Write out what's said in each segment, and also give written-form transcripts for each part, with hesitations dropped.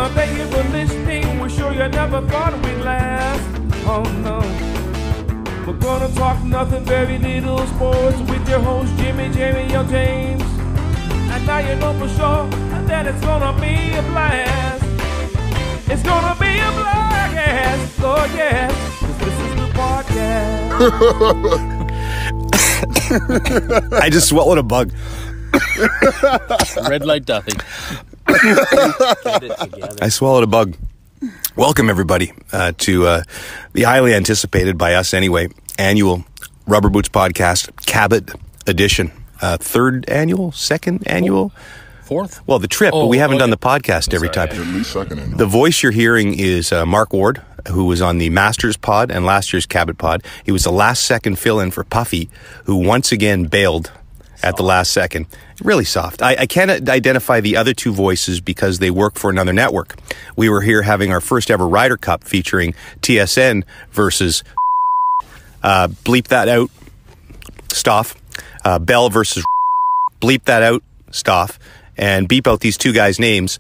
wanna thank you for listening. We're sure you never thought we'd last. Oh no. We're gonna talk nothing, very little sports with your host Jimmy, Jamie, Young James. And now you know for sure that it's gonna be a blast. It's gonna be a blast, oh yes, 'cause this is the podcast. I just swallowed a bug. Red light Duthie. Get it together. I swallowed a bug. Welcome, everybody, to the highly anticipated, by us anyway, annual Rubber Boots Podcast, Cabot edition. Third annual? Second annual? Fourth? Well, the trip, but we haven't done the podcast every Sorry, time. At least second annual. The voice you're hearing is Mark Ward, who was on the Masters pod and last year's Cabot pod. He was the last second fill-in for Puffy, who once again bailed at the last second. Really soft. I can't identify the other two voices because they work for another network. We were here having our first ever Ryder Cup featuring TSN versus bleep that out, Stoff. Bell versus bleep that out, Stoff. And beep out these two guys' names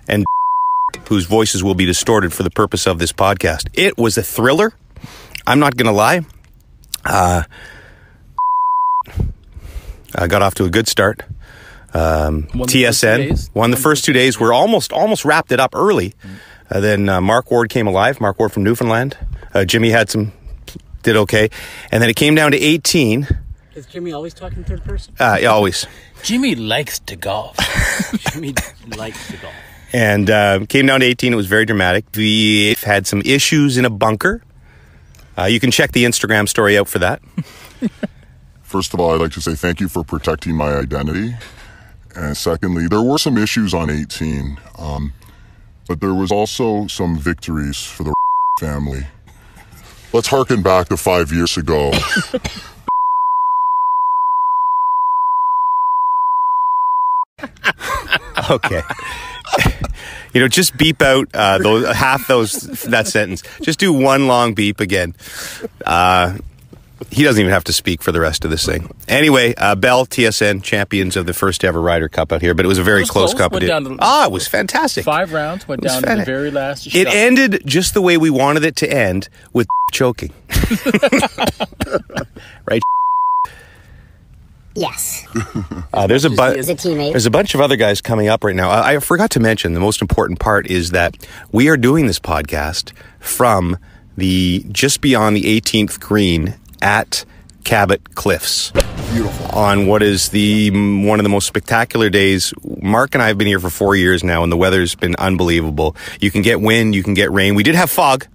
and whose voices will be distorted for the purpose of this podcast. It was a thriller. I'm not going to lie. I got off to a good start. TSN won the first 2 days. We're almost wrapped it up early. Then Mark Ward came alive. Mark Ward from Newfoundland. Jimmy did okay. And then it came down to 18. Is Jimmy always talking third person? Yeah, always. Jimmy likes to golf. Jimmy likes to golf. And came down to 18. It was very dramatic. We had some issues in a bunker. You can check the Instagram story out for that. First of all, I'd like to say thank you for protecting my identity. And secondly, there were some issues on 18, but there was also some victories for the family. Let's harken back to 5 years ago. Okay. Just beep out that sentence. Just do one long beep again. He doesn't even have to speak for the rest of this thing. Anyway, Bell, TSN, champions of the first ever Ryder Cup out here, but it was a very close cup. It was fantastic. 5 rounds, went down to the very last shot. It ended just the way we wanted it to end, with choking. Right? Yes. There's a teammate. There's a bunch of other guys coming up right now. I forgot to mention the most important part is that we are doing this podcast from just beyond the 18th green at Cabot Cliffs. Beautiful. On what is one of the most spectacular days. Mark and I have been here for 4 years now, and the weather's been unbelievable. You can get wind, you can get rain. We did have fog.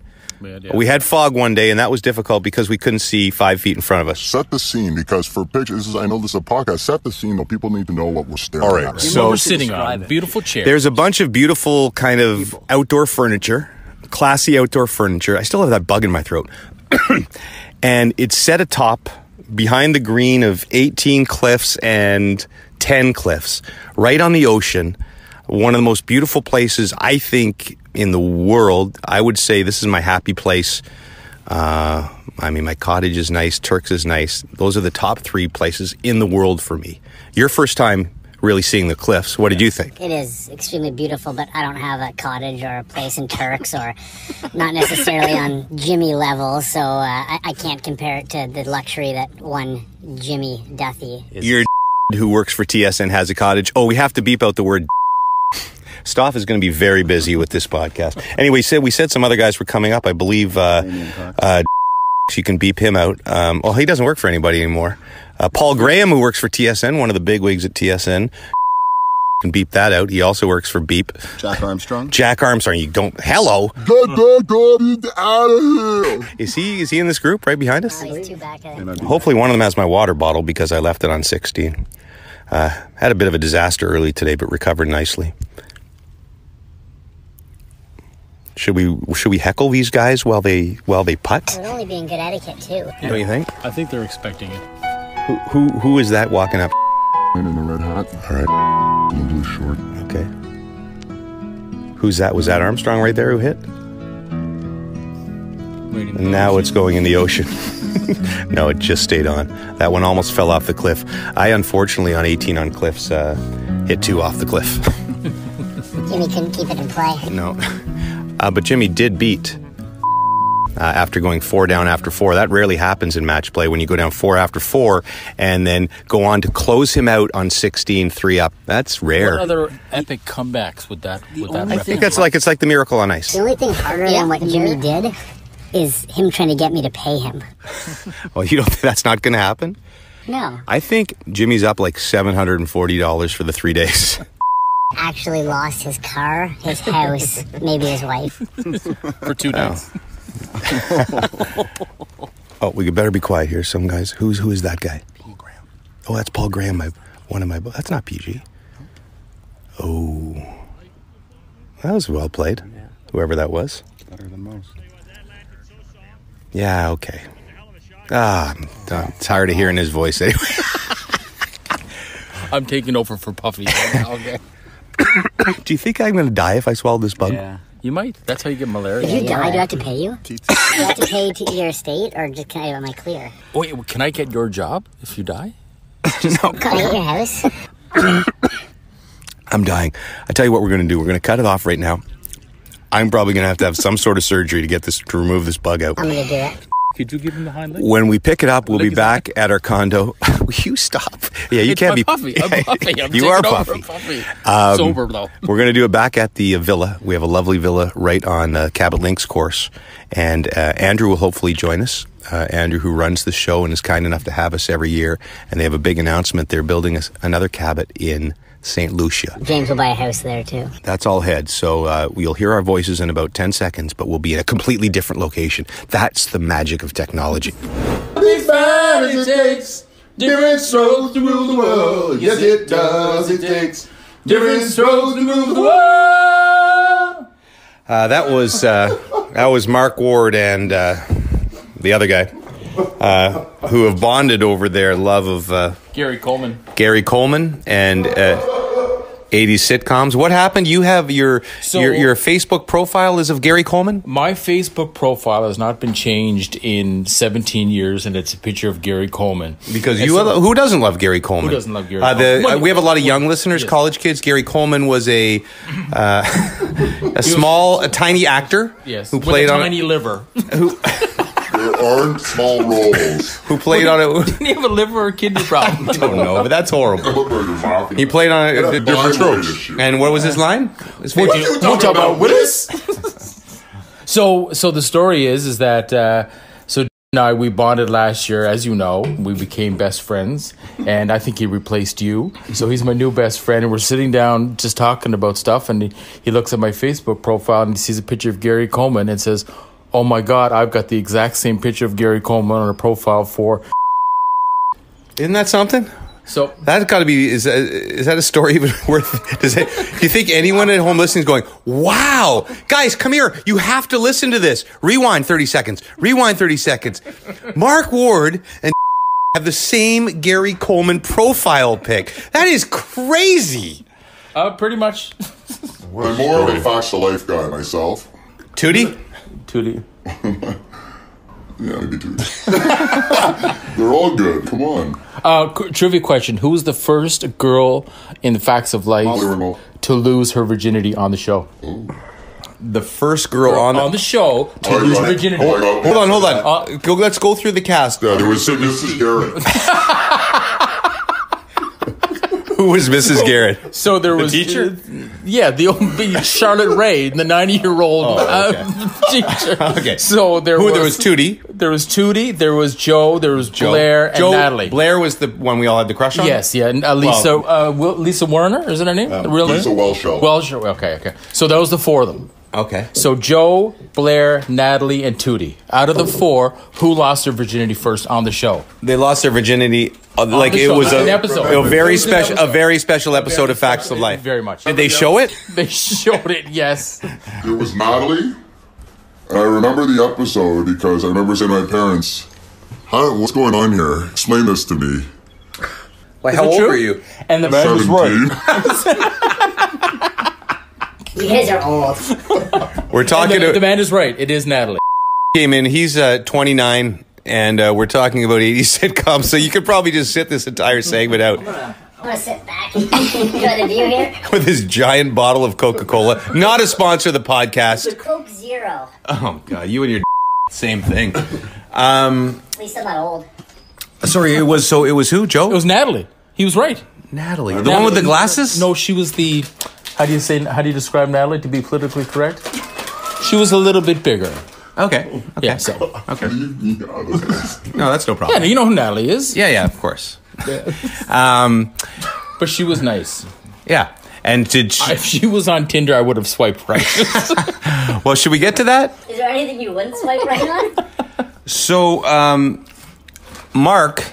We had fog one day, and that was difficult because we couldn't see 5 feet in front of us. Set the scene, because for pictures, I know this is a podcast. Set the scene, though. People need to know what we're staring All right, at. so we're sitting on beautiful chairs. There's a bunch of beautiful kind of outdoor furniture, classy outdoor furniture. I still have that bug in my throat. And it's set atop behind the green of 18 cliffs and 10 cliffs, right on the ocean. One of the most beautiful places, I think, in the world. I would say this is my happy place. My cottage is nice. Turks is nice. Those are the top 3 places in the world for me. Your first time really seeing the cliffs. What did you think? It is extremely beautiful, but I don't have a cottage or a place in Turks, or not necessarily on Jimmy level, so I can't compare it to the luxury that one Jimmy Duthie is. Your who works for TSN has a cottage. Oh, we have to beep out the word. Stoff is going to be very busy with this podcast. Anyway, we said some other guys were coming up. I believe you can beep him out. Well, he doesn't work for anybody anymore. Paul Graham, who works for TSN, one of the big wigs at TSN, can beep that out. He also works for Beep. Jack Armstrong. You don't. Hello. Get that out of here. Is he in this group right behind us? He's 2 back at it. Hopefully one of them has my water bottle because I left it on 16. Had a bit of a disaster early today, but recovered nicely. Should we heckle these guys while they putt? It would only be in good etiquette, too. Don't you think? I think they're expecting it. Who is that walking up? In the red hat. All right. In the blue short. Okay. Who's that? Was that Armstrong right there who hit? And now it's going in the ocean. No, it just stayed on. That one almost fell off the cliff. I, unfortunately, on 18 on cliffs, hit 2 off the cliff. Jimmy couldn't keep it in play. No. But Jimmy did beat after going 4 down after 4. That rarely happens in match play when you go down 4 after 4 and then go on to close him out on 16, 3 up. That's rare. What other epic comebacks would that I think that's like it's like the Miracle on Ice. The only thing harder than what Jimmy did is him trying to get me to pay him. Well, you don't think that's not going to happen? No. I think Jimmy's up like $740 for the 3 days. Actually lost his car, his house, maybe his wife. for 2 days. Oh, we better be quiet here. Some guys. Who is that guy? Paul Graham. Oh, that's Paul Graham. One of my. That's not PG. Oh, that was well played. Yeah. Whoever that was. Better than most. Yeah. Okay. I'm tired of hearing his voice anyway. I'm taking over for Puffy. Okay. Do you think I'm going to die if I swallow this bug? Yeah. You might. That's how you get malaria. If you die, do I have to pay you? Do you have to pay to your estate, or just am I clear? Wait, can I get your job if you die? No. Can I get your house? I'm dying. I tell you what we're going to do. We're going to cut it off right now. I'm probably going to have some sort of surgery to remove this bug out. I'm going to do it. Could you give him the hind leg? When we pick it up, we'll be back at our condo. Will you stop? Yeah, you can't be. Puffy. I'm Puffy. I'm you are Puffy. Sober though. We're going to do it back at the villa. We have a lovely villa right on Cabot Links course, and Andrew will hopefully join us. Andrew, who runs the show and is kind enough to have us every year, and they have a big announcement. They're building another Cabot in St. Lucia. James will buy a house there too. That's all head. So you'll hear our voices in about 10 seconds, but we'll be in a completely different location. That's the magic of technology. As far as it takes different strokes to rule the world. Yes, it does. It takes different strokes to rule the world. That was Mark Ward and the other guy who have bonded over their love of Gary Coleman and 80s sitcoms. What happened? You have your Facebook profile is of Gary Coleman? My Facebook profile has not been changed in 17 years, and it's a picture of Gary Coleman. Because who doesn't love Gary Coleman? Who doesn't love Gary Coleman? We have a lot of young listeners, yes. College kids. Gary Coleman was a tiny actor. Yes, who played with a on tiny liver. There aren't small roles. Who played on it? Didn't he have a liver or kidney problem? I don't know, but that's horrible. He played on it. Different tropes. And what was his line? What you talk about Willis? So the story is that so and I, we bonded last year, as you know. We became best friends, and I think he replaced you. So he's my new best friend, and we're sitting down just talking about stuff, and he looks at my Facebook profile and he sees a picture of Gary Coleman and says, "Oh my God, I've got the exact same picture of Gary Coleman on a profile for." Isn't that something? So that's got to be. Is that a story even worth? Do you think anyone at home listening is going, "Wow, guys, come here! You have to listen to this." Rewind 30 seconds. Rewind 30 seconds. Mark Ward and have the same Gary Coleman profile pic. That is crazy. Pretty much. I'm more of a facts to life guy myself. Tootie. Yeah, maybe Tootie. They're all good. Come on. Trivia question: who was the first girl in the Facts of Life to lose her virginity on the show? Ooh. The first girl on the show to lose virginity. Hold on. Let's go through the cast. Yeah, there was Mrs. Garrett. Who was Mrs. Garrett? So there was the teacher. Yeah, the old Charlotte Ray, the 90-year-old teacher. Okay. So there was Tootie. There was Tootie. There was Joe. There was Blair and Natalie. Blair was the one we all had the crush on. Yes, yeah. And Lisa Werner, is that her name? Lisa Welshaw. Welshaw. Okay. So that was the four of them. Okay. So Joe, Blair, Natalie, and Tootie. Out of the four, who lost their virginity first on the show? They lost their virginity. It was an episode. A very special episode of Facts of Life. Very much. Did they show it? They showed it. Yes. It was Natalie. And I remember the episode because I remember saying to my parents, "What's going on here? Explain this to me." Like, how old were you? And the man was right. You guys are old. We're talking. The man is right. It is Natalie. Came in. He's 29, and we're talking about 80s sitcoms. So you could probably just sit this entire segment out. I want to sit back and enjoy the view here. With his giant bottle of Coca-Cola. Not a sponsor of the podcast. Coke Zero. Oh, God. You and your same thing. At least I'm not old. Sorry, it was who, Joe? It was Natalie. He was right. Natalie. The one with the glasses? No, she was the... How do you describe Natalie to be politically correct? She was a little bit bigger. Okay. Yeah, so. Okay. Yeah, No, that's no problem. Yeah, you know who Natalie is. Yeah, of course. But she was nice. Yeah. And did she... If she was on Tinder, I would have swiped right. Well, should we get to that? Is there anything you wouldn't swipe right on? So, Mark's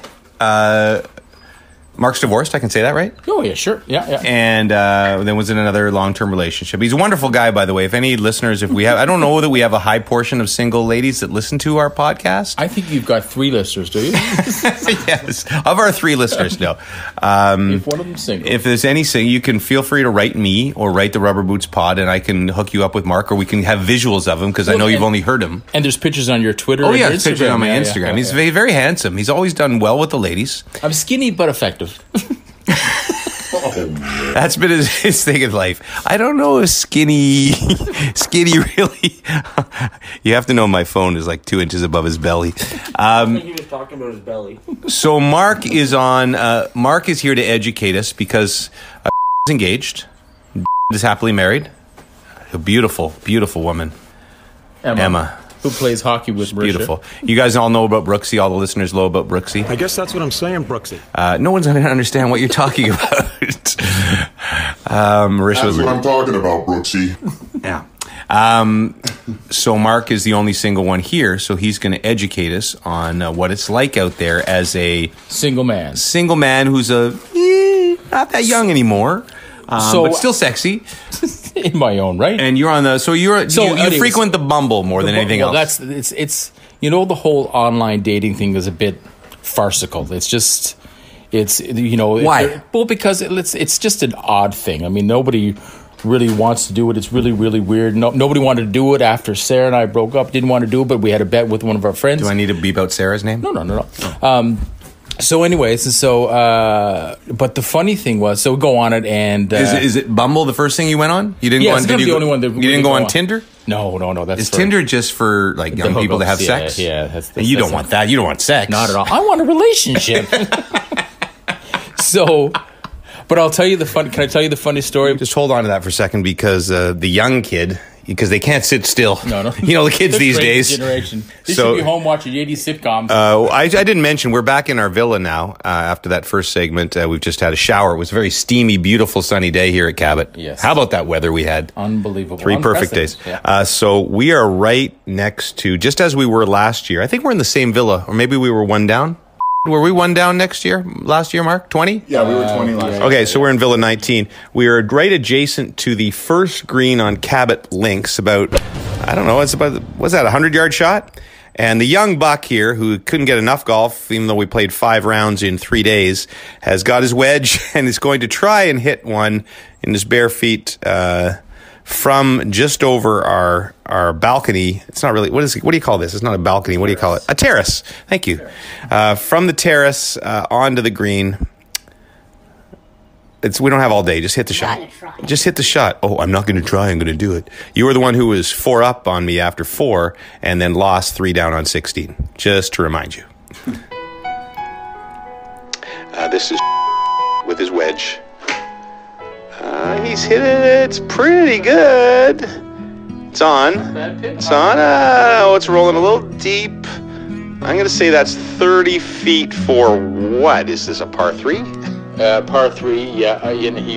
divorced, I can say that, right? Oh, yeah, sure. Yeah. And then was in another long-term relationship. He's a wonderful guy, by the way. If any listeners, I don't know that we have a high portion of single ladies that listen to our podcast. I think you've got 3 listeners, do you? Yes. Of our 3 listeners, no. If one of them's single. If there's anything, you can feel free to write me or write the Rubber Boots Pod, and I can hook you up with Mark, or we can have visuals of him, because I know you've only heard him. And there's pictures on your Twitter. Oh, and yeah, your pictures on my Instagram. He's very, very handsome. He's always done well with the ladies. I'm skinny but effective. That's been his thing in life. I don't know if skinny really. You have to know my phone is like 2 inches above his belly. I think he was talking about his belly. So Mark is on. Mark is here to educate us because is engaged, is happily married, a beautiful, beautiful woman, Emma. Who plays hockey with Marisha. Beautiful. You guys all know about Brooksy. All the listeners know about Brooksy. I guess that's what I'm saying, Brooksy. No one's going to understand what you're talking about. Marisha That's what I'm talking about, Brooksy. Yeah. So Mark is the only single one here, so he's going to educate us on what it's like out there as a single man. Single man who's not that young anymore, but still sexy. In my own right. And you're on the you frequent the Bumble more than anything else. It's the whole online dating thing is a bit farcical. Why? Well, because it's just an odd thing. I mean, nobody really wants to do it. It's really, really weird. Nobody wanted to do it after Sarah and I broke up. Didn't want to do it, but we had a bet with one of our friends. Do I need to beep out Sarah's name? No. So anyways, but the funny thing was, so we go on it and... is it Bumble the first thing you went on? You didn't go on... It's the only one that you didn't go on Tinder? No. Is Tinder just for like young people to have sex? Yeah. And you don't want that. You don't want sex. Not at all. I want a relationship. So... But I'll tell you Can I tell you the funny story? Just hold on to that for a second, because the young kid... Because they can't sit still. No. You know, the kids these days. Generation. They should be home watching 80s sitcoms. I didn't mention, we're back in our villa now. After that first segment, we've just had a shower. It was a very steamy, beautiful, sunny day here at Cabot. Yes. How about that weather we had? Unbelievable. 3 perfect days. Yeah. So we are right next to, just as we were last year. I think we're in the same villa, or maybe we were one down. Were we one down last year, Mark? 20? Yeah, we were 20 last year. Okay, so we're in Villa 19. We are right adjacent to the first green on Cabot Links, about, I don't know, what's that, a 100-yard shot? And the young buck here, who couldn't get enough golf, even though we played 5 rounds in 3 days, has got his wedge and is going to try and hit one in his bare feet from just over our balcony. It's not really, what do you call this? It's not a balcony. What do you call it? A terrace. Thank you. From the terrace onto the green. We don't have all day. Just hit the shot. Just hit the shot. Oh, I'm not going to try. I'm going to do it. You were the one who was 4 up on me after 4 and then lost 3 down on 16. Just to remind you. This is with his wedge. He's hit it. It's pretty good. It's on. It's on. Oh, it's rolling a little deep. I'm going to say that's 30 feet for what? Is this a par 3? Par 3, yeah.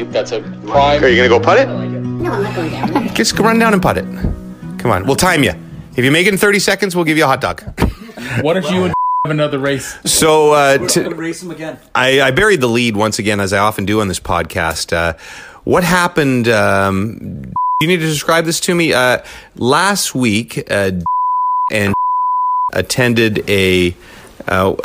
That's a prime. Are you going to go putt it? No, I'm not going down. Just run down and putt it. Come on. We'll time you. If you make it in 30 seconds, we'll give you a hot dog. Why don't you and have another race? So, We're going to race him again. I buried the lead once again, as I often do on this podcast. What happened? You need to describe this to me. Last week, and attended a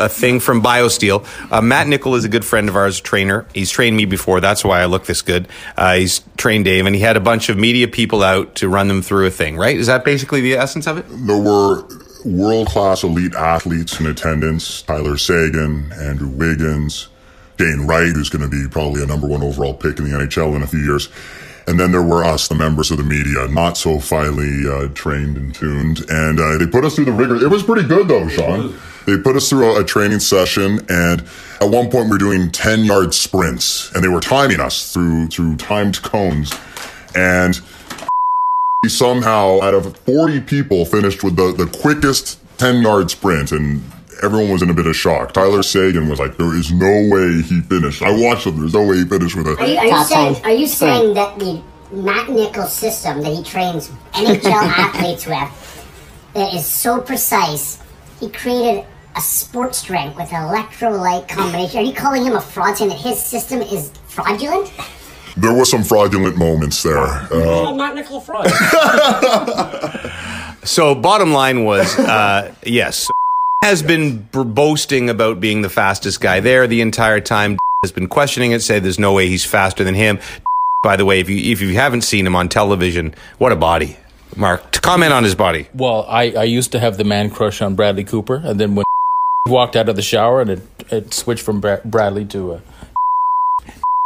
thing from BioSteel. Matt Nickel is a good friend of ours, a trainer. He's trained me before. That's why I look this good. He's trained Dave, and he had a bunch of media people out to run them through a thing, right? Is that basically the essence of it? There were world-class elite athletes in attendance. Tyler Sagan, Andrew Wiggins, Dane Wright, who's going to be probably a number 1 overall pick in the NHL in a few years. And then there were us, the members of the media, not so finely trained and tuned. And they put us through the rigor. It was pretty good, though, Sean. They put us through a training session, and at one point we were doing 10-yard sprints, and they were timing us through timed cones. And we somehow, out of 40 people, finished with the quickest 10-yard sprint, and everyone was in a bit of shock. Tyler Sagan was like, there is no way he finished. I watched him. There's no way he finished with it. Are you saying that the Matt Nichols system that he trains NHL athletes with that is so precise, he created a sports drink with an electrolyte combination? Are you calling him a fraud, saying that his system is fraudulent? There were some fraudulent moments there. Matt Nichols fraud. So bottom line was, yes, has been boasting about being the fastest guy there the entire time. Has been questioning it, said there's no way he's faster than him. By the way, if you haven't seen him on television, what a body. Mark, to comment on his body. Well, I used to have the man crush on Bradley Cooper, and then when he walked out of the shower, and it switched from Bradley to...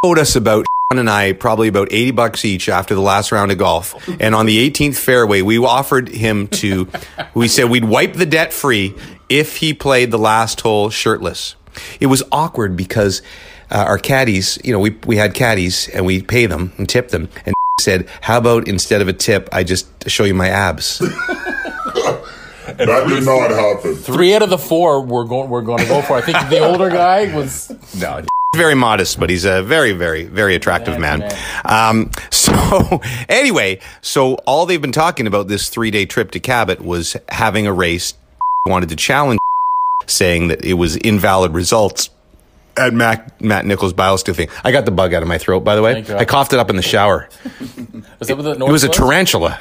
Owed us about, Sean and I, probably about $80 each after the last round of golf. And on the 18th fairway, we offered him to, we said we'd wipe the debt free if he played the last hole shirtless. It was awkward because our caddies, we had caddies and we pay them and tip them. And said, how about instead of a tip, I just show you my abs? That did not happen. 3 out of the 4 we're going to go for. I think the older guy was... No, very modest, but he's a very, very, very attractive man. So anyway, all they've been talking about this 3-day trip to Cabot was having a race. Wanted to challenge, saying that it was invalid results at Matt Nichols' biosteel thing. I got the bug out of my throat, by the way. I coughed it up in the shower. It was a tarantula.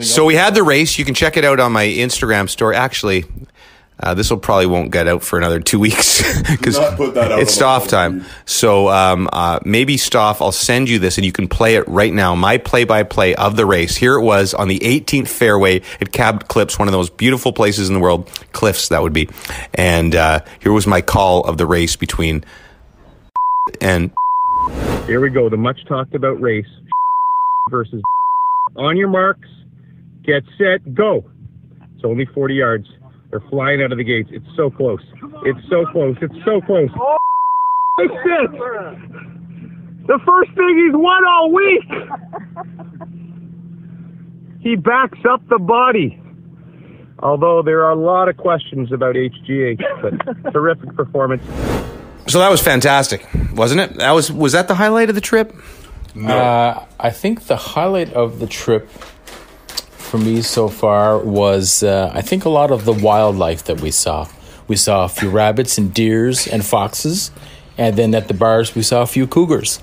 So we had the race. You can check it out on my Instagram story. Actually, this will probably won't get out for another 2 weeks because it's Stoff time. So maybe Stoff, I'll send you this and you can play it right now. My play-by-play of the race. Here it was on the 18th fairway at Cabot Cliffs, one of the most beautiful places in the world. Cliffs, that would be. And here was my call of the race between and... Here we go, the much talked about race versus on your marks, get set, go. It's only 40 yards. They're flying out of the gates. It's so close. It's so close. It's so close. Oh, shit. The first thing he's won all week. He backs up the body. Although there are a lot of questions about HGH, but terrific performance. So that was fantastic, wasn't it? Was that the highlight of the trip? No. I think the highlight of the trip for me so far was, I think, a lot of the wildlife that we saw. We saw a few rabbits and deers and foxes, and then at the bars we saw a few cougars.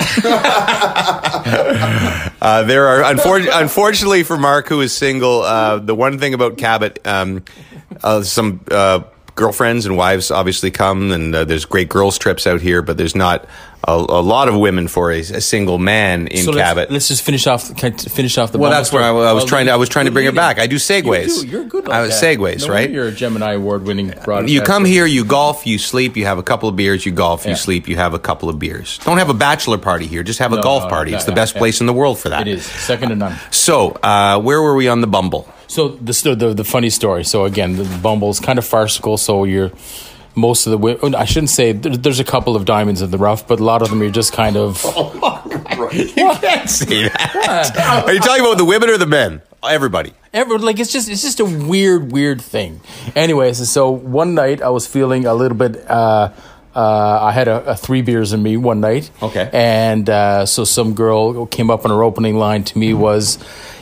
There are, unfortunately for Mark, who is single, the one thing about Cabot, some girlfriends and wives obviously come, and there's great girls trips out here, but there's not a lot of women for a single man in Cabot. Let's just finish off the. Well, that's where I was trying to bring it back. I do segues. You're good. Like that. Segues, No, right? You're a Gemini award-winning broadcaster. You come here, you golf, you sleep, you have a couple of beers, you golf, you sleep, you have a couple of beers. Don't have a bachelor party here. Just have a golf party. It's the best place in the world for that. It is second to none. So, where were we on the Bumble? So the funny story. So again, the Bumble is kind of farcical. So most of the, I shouldn't say there's a couple of diamonds in the rough, but a lot of them you're just kind of. You can't say that. Are you talking about the women or the men? Everybody. It's just a weird thing. Anyways, so one night I was feeling a little bit. I had a 3 beers in me one night. Okay. And so some girl came up on her opening line to me was,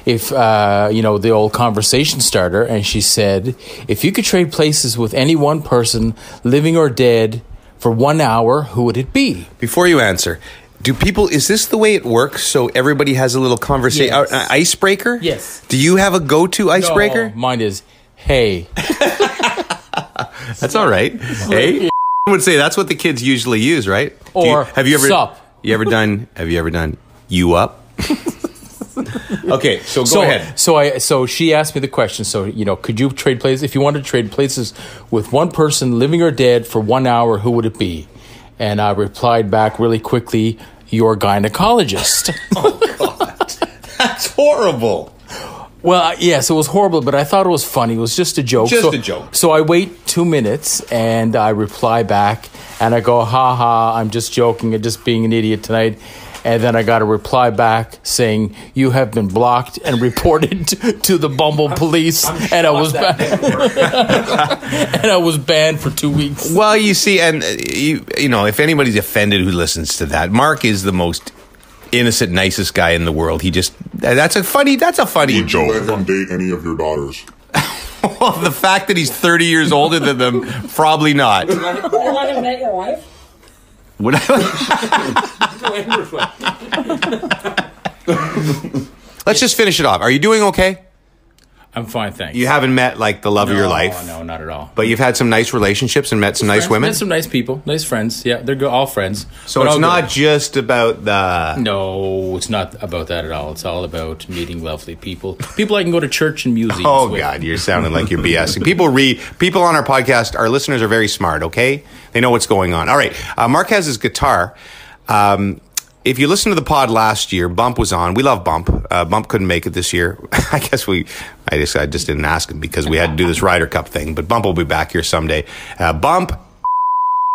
if the old conversation starter, and she said, if you could trade places with any one person, living or dead, for 1 hour, who would it be? Before you answer, is this the way it works? So everybody has a little conversation, Yes. icebreaker? Yes. Do you have a go-to icebreaker? No, mine is, hey. That's all right. Hey, I would say that's what the kids usually use, right? Or have you ever sup? Have you ever done you up? Okay, so go ahead. So she asked me the question. So, could you trade places? If you wanted to trade places with one person, living or dead, for 1 hour, who would it be? And I replied back really quickly, "Your gynecologist." Oh, God. That's horrible. Well, yes, it was horrible, but I thought it was funny. It was just a joke. Just a joke. So I wait 2 minutes, and I reply back, and I go, "Ha ha, I'm just joking and just being an idiot tonight." And then I got a reply back saying, "You have been blocked and reported to the Bumble police." And I was and I was banned for 2 weeks. Well, you see, and you know, if anybody's offended who listens to that, Mark is the most innocent, nicest guy in the world. That's a funny Would joke. you let him date any of your daughters? Well, the fact that he's 30 years older than them, probably not. Would you let him date your wife? Would I? Let's just finish it off. Are you doing okay? I'm fine, thanks. You haven't met like the love of your life. No, not at all. But you've had some nice relationships and met some nice women. Met some nice people, nice friends. Yeah, they're all friends. So But it's all not good. just about the. No, it's not about that at all. It's all about meeting lovely people. People I can go to church and museums Oh with. God, you're sounding like you're BSing. People on our podcast. Our listeners are very smart. Okay, they know what's going on. All right, Mark has his guitar. If you listened to the pod last year, Bump was on. We love Bump. Bump couldn't make it this year. I guess I just didn't ask him because we had to do this Ryder Cup thing. But Bump will be back here someday. Bump,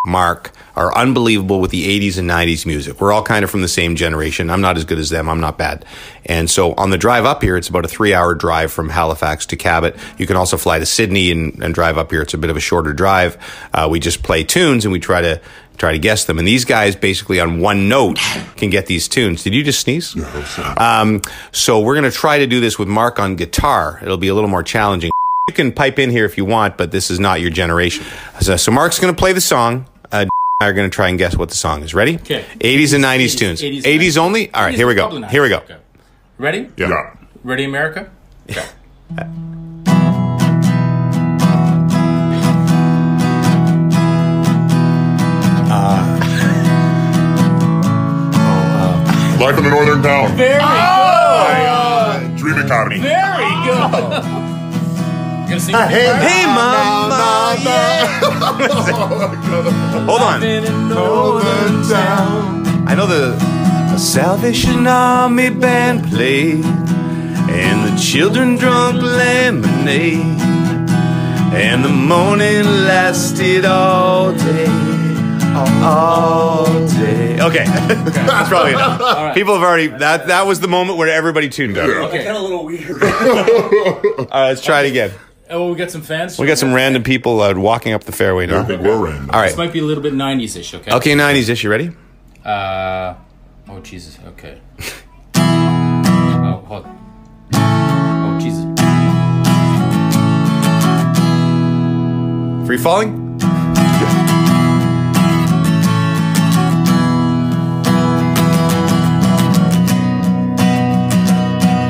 Mark are unbelievable with the 80s and 90s music. We're all kind of from the same generation. I'm not as good as them. I'm not bad. And so on the drive up here, it's about a 3-hour drive from Halifax to Cabot. You can also fly to Sydney and drive up here. It's a bit of a shorter drive. We just play tunes and we try to guess them. And these guys basically on one note can get these tunes. Did you just sneeze? So we're going to try to do this with Mark on guitar. It'll be a little more challenging. You can pipe in here if you want, but this is not your generation. So Mark's going to play the song. Are going to try and guess what the song is. Ready? Okay. 80s and 90s tunes. 80s only? All right, here we go. Here we go. Okay. Ready? Yeah. Ready, America? Okay. Life in a northern town. Very good. Dream Academy. Very good. You gonna sing Hey, mama. Hold on. I know the Salvation Army band played, and the children drunk lemonade, and the morning lasted all day. All day. Okay. That's probably enough. right. People have already, that was the moment where everybody tuned out. Okay. Kind of a little weird. All right, let's try it again. Oh, we got some fans. We got some random people walking up the fairway I now. think we're random. All This right. might be a little bit 90s-ish, okay? Okay, 90s ish. You ready? Oh, Jesus. Okay. Oh, hold on. Oh, Jesus. Free falling?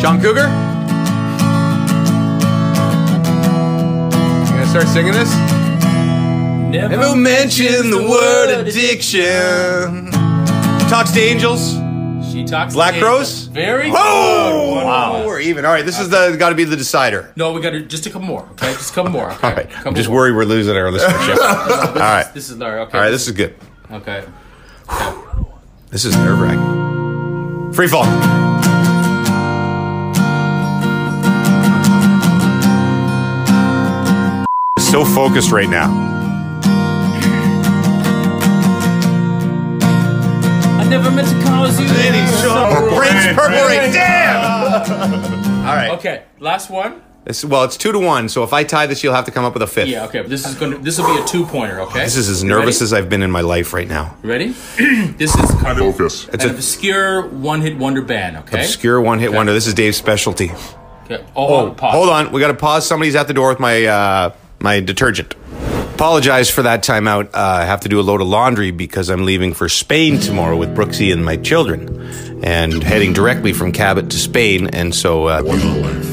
John Cougar? You gonna start singing this? Never mention the word addiction. Talks to angels. She talks Black to Crows? Very good. Whoa! One Wow, more. we're even. All right, this is got to be the decider. No, we got to just a couple more. Okay, just a couple more. Okay. All right, Couple I'm just more. worried we're losing our listenership. All right, This is Larry. Okay. all right, this is good. Okay. This is nerve wracking. Free fall. So focused right now. I never meant to cause you any Prince Purple Rain. Damn. All right. Okay, last one. It's 2-1. So if I tie this, you'll have to come up with a fifth. Yeah. Okay, but this will be a 2-pointer. Okay. This is as You nervous ready? as I've been in my life right now. You ready? This is kind of Focus. It's an an obscure one-hit wonder band. Okay. obscure one-hit wonder. This is Dave's specialty. Okay. Oh, pause. Hold on. We got to pause. Somebody's at the door with my detergent. Apologize for that timeout. I have to do a load of laundry because I'm leaving for Spain tomorrow with Brooksy and my children and heading directly from Cabot to Spain. And so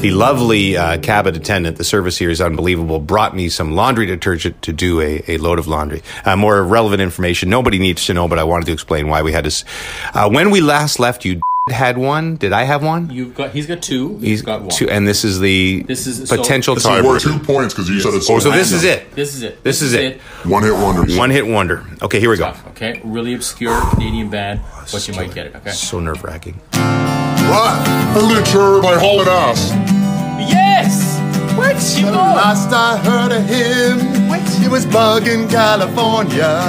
the lovely Cabot attendant, the service here is unbelievable, brought me some laundry detergent to do a load of laundry. More relevant information. Nobody needs to know, but I wanted to explain why we had to. When we last left you, had one. Did I have one? He's got two. He's got one. Two, and this is potential This is worth 2 points because you said it's so this is it. This is it. This is it. One hit wonder. One hit wonder. Okay, here we go. Okay, really obscure Canadian band, but you might get it. Okay. So nerve wracking. What? Furniture by Haul and Ass. Yes. What? You The know. last I heard of him, he was bugging California,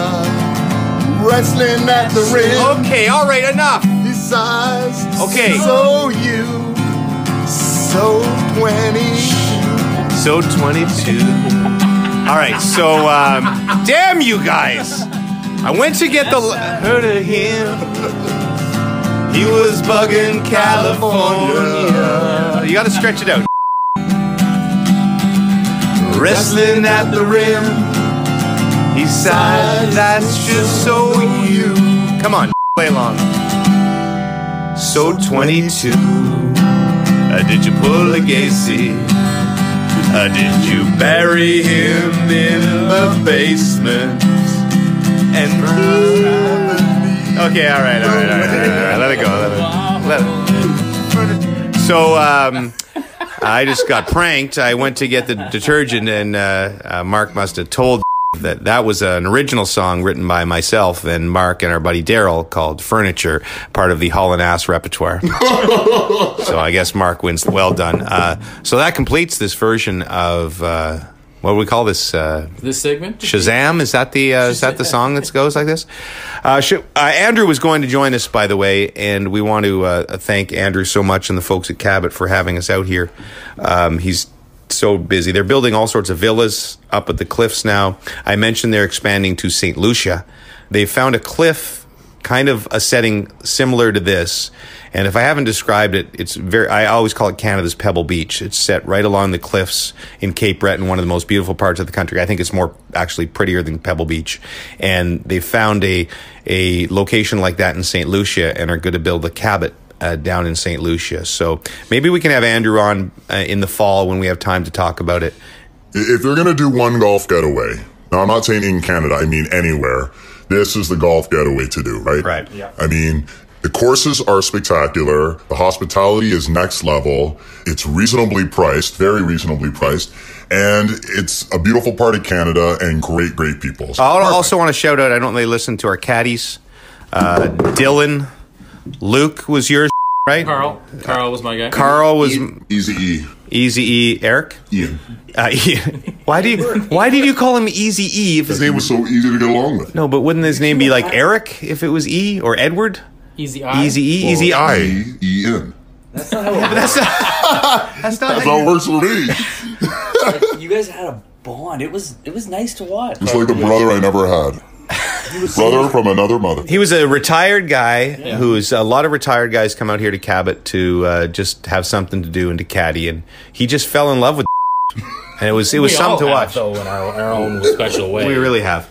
wrestling at the rim. Okay, all right, enough. He sighs. Okay. So you, so 20. So 22. All right, so damn you guys! I went to get heard of him. He was bugging California. You got to stretch it out. Wrestling at the rim. He sighed, that's just so you. Come on, play along. So 22. Did you pull a Gacy? Did you bury him in the basement? And okay, all right. Let it go. So, I just got pranked. I went to get the detergent, and Mark must have told that was an original song written by myself and Mark and our buddy Daryl called Furniture, part of the Haul and Ass repertoire. So I guess Mark wins. Well done. So that completes this version of what do we call this? This segment? Shazam? Is that the song that goes like this? Andrew was going to join us, by the way, and we want to thank Andrew so much and the folks at Cabot for having us out here. He's so busy. They're building all sorts of villas up at the cliffs now. I mentioned they're expanding to St. Lucia. They found a cliff, kind of a setting similar to this. And if I haven't described it, I always call it Canada's Pebble Beach. It's set right along the cliffs in Cape Breton, one of the most beautiful parts of the country. I think it's more actually prettier than Pebble Beach. And they found a location like that in St. Lucia and are going to build a Cabot down in St. Lucia. So maybe we can have Andrew on in the fall when we have time to talk about it. If you're going to do one golf getaway, now I'm not saying in Canada, I mean anywhere, this is the golf getaway to do, right? Right. Yeah. I mean, the courses are spectacular. The hospitality is next level. It's reasonably priced, very reasonably priced. And it's a beautiful part of Canada and great, great people. So I also want to shout out, I don't know if they listen to our caddies. Dylan, Luke was yours, right? Carl was my guy. Carl was Easy Easy Eric. Ian. Ian. Why did you call him Easy E? His name was so easy to get along with. No, but wouldn't his name be like Eric if it was E or Edward? Easy I. Easy E. Easy I. E-E-N. That's not how it That's not That's how it works for me. You guys had a bond. It was nice to watch. It's like the brother I never had. Brother from another mother. He was a retired guy who's a lot of retired guys come out here to Cabot to just have something to do and to caddy, and he just fell in love with and it was something to watch. Though in our own special way. We really have.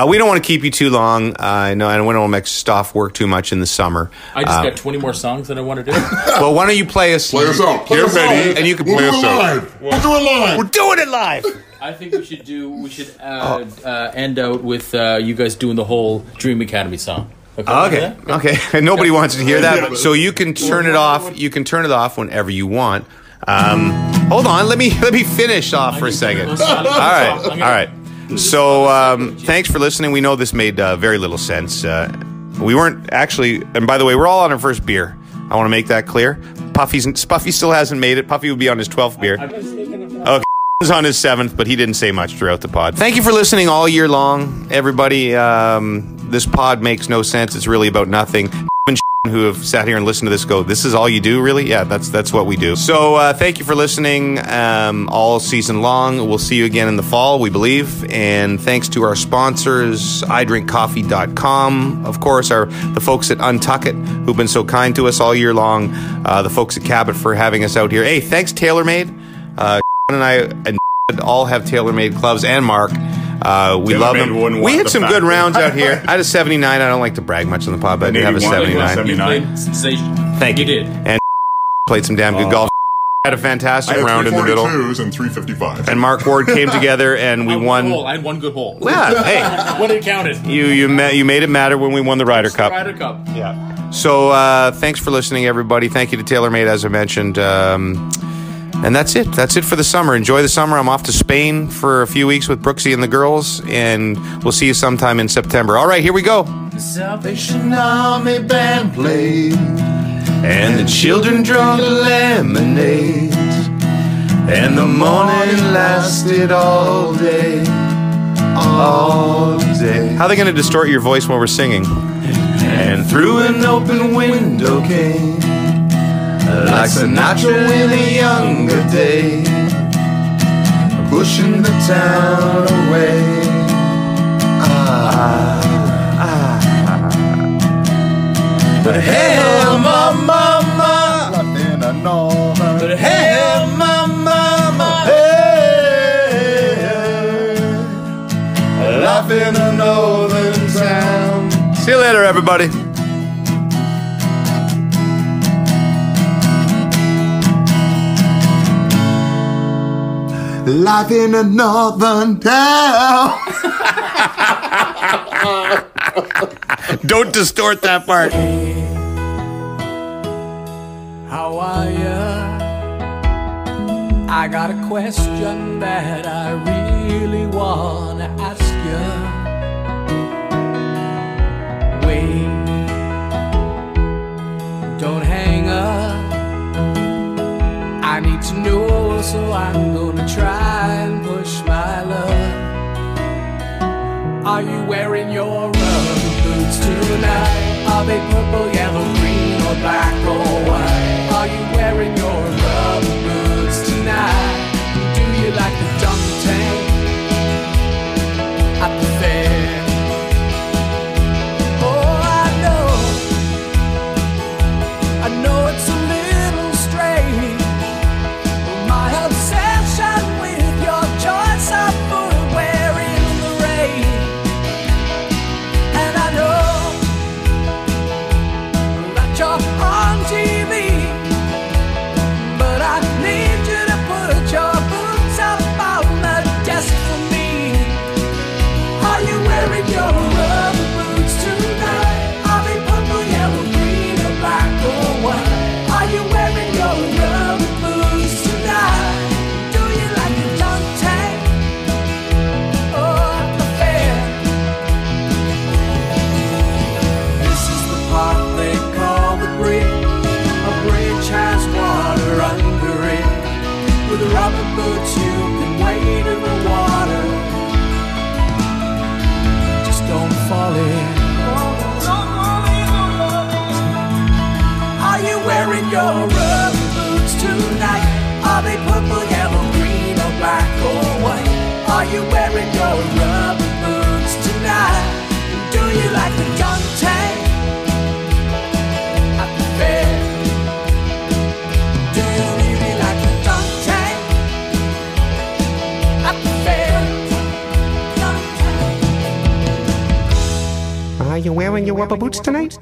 We don't want to keep you too long. I know, and we don't want to make Stoff work too much in the summer. I just got 20 more songs that I want to do. Well, why don't you play us? Play us out. Play us ready, out. and you can We'll play do us it out. live. We'll do it live. We're doing it live. I think we should end out with you guys doing the whole Dream Academy song. Okay. And nobody wants to hear that, but, so you can turn it off. You can turn it off whenever you want. Hold on, let me finish off for a second. All right. So thanks for listening. We know this made very little sense. We weren't actually, and by the way, we're all on our first beer. I want to make that clear. Puffy still hasn't made it. Puffy would be on his 12th beer. Okay. Was on his 7th, but he didn't say much throughout the pod. Thank you for listening all year long, everybody. This pod makes no sense. It's really about nothing. Who have sat here and listened to this go, this is all you do, really? Yeah, that's what we do. So thank you for listening all season long. We'll see you again in the fall, we believe. And thanks to our sponsors, idrinkcoffee.com. Of course, the folks at Untuck It, who've been so kind to us all year long. The folks at Cabot for having us out here. Hey, thanks TaylorMade. And I and all have TaylorMade gloves, and Mark. We love them. We hit some good rounds out here. I had a 79. I don't like to brag much on the pod, but I did have a 79. Thank you. You did. And played some damn good golf. Had a fantastic round in the middle. 342s and 355. And Mark Ward came together and we won. I had one good hole. Yeah, hey. When it counted. You made it matter when we won the Ryder Cup. Ryder Cup. Yeah. So thanks for listening, everybody. Thank you to TaylorMade, as I mentioned. And that's it. That's it for the summer. Enjoy the summer. I'm off to Spain for a few weeks with Brooksy and the girls, and we'll see you sometime in September. All right, here we go. The Salvation Army band played, And the children drank lemonade, and the morning lasted all day, all day. How are they going to distort your voice when we're singing? And through an open window came, like Sinatra in a younger day, pushing the town away. But hell, my mama, nothing I know. But hell, my mama, hey, life in a northern town. See you later, everybody. Life in a northern town. Don't distort that part. How are ya? I got a question that I really wanna ask ya. Wait, don't hang up. I need to know, so I'm gonna try and push my luck. Are you wearing your rubber boots tonight? Are they purple, yellow, green, or black or white? Are you wearing your rubber boots tonight? Do you like the dunk tank at the fair? Oh, I know it's a little strange, my obsession with your choice of footwear in the rain. And I know that you're on TV, but I need you to put your boots up on the desk for me. Are you wearing your rubber boots tonight? Are they purple, yellow, green, or black or white? Are you wearing your rubber boots tonight? Do you like the dunk tank or the fair? This is the part they call the bridge. A bridge has water under it. With rubber boots you can wade in the water. Just don't fall in. Are you wearing your rubber boots tonight? Are they purple, yellow, green, or black or white? Are you wearing your rubber boots tonight? Do you like the dunk tank at the fair? Do you really like the dunk tank at the fair? Dunk tank. Are you wearing your rubber boots tonight?